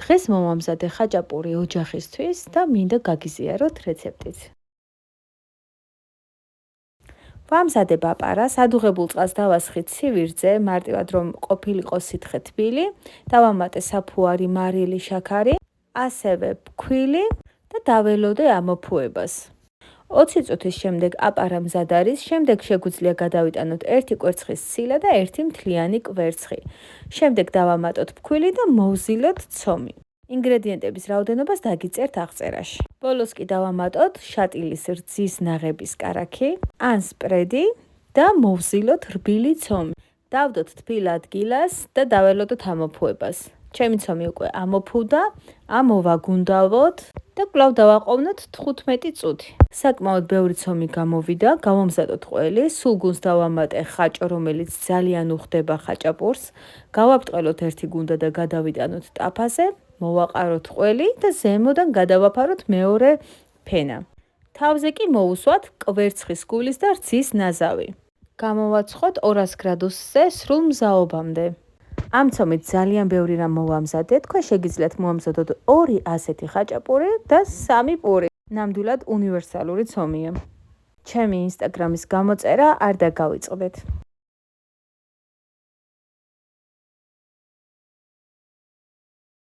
დღეს მომამზადე ხაჭაპური ოჯახისთვის და მინდა გაგიზიაროთ რეცეპტიც. ვამზადე პაპარას, ადუღებულ წყალს დავასხით სივირძე, მარტივად რომ ყოფილიყო სითხე თბილი, დავამატე საფუარი, მარილი, შაქარი, ასევე ფქვილი და დაველოდე ამოფუებას. 20 წუთის შემდეგ პაპარა მზად არის, შემდეგ შეგვიძლია გადავიტანოთ 1 კვერცხის ცილა და 1 მთლიანი კვერცხი. შემდეგ დავამატოთ ფქვილი და მოვზილოთ ცომი. ინგრედიენტების რაოდენობას დაგიწერთ აღწერაში. ბოლოს კი დავამატოთ შატილის რძის ნაღების კარაქი, ან სპრედი და მოვზილოთ რბილი ცომი. დავდოთ თბილ ადგილას და დაველოდოთ ამოფუებას. ჩემი ცომი უკვე ამოფუდა, ამოვაგუნდავოთ და კვლავ დავაყოვნოთ 15 წუთი. საკმაოდ ბევრი ცომი გამოვიდა, გავამზადოთ ყველი, სულ გუნდს დავამატე ხაჭო, რომელიც ძალიან უხდება ხაჭაპურს. გავაბრტყელოთ ერთი გუნდა და გადავიტანოთ ტაფაზე, მოვაყაროთ ყველი და ზემოდან გადავაფაროთ მეორე ფენა. თავზე კი მოусვათ კვერცხის გულის და რძის ნაზავი. გამოვაცხოთ 200 გრადუსზე სრულ მზაობამდე. ამ ცომით ძალიან ბევრი რამ მოვამზადე, თქვენ შეგიძლიათ მოამზადოთ 2 ასეთი ხაჭაპური და 3 პური. ნამდვილად უნივერსალური ცომია. ჩემი ინსტაგრამის გამოწერა არ დაგავიწყდეთ.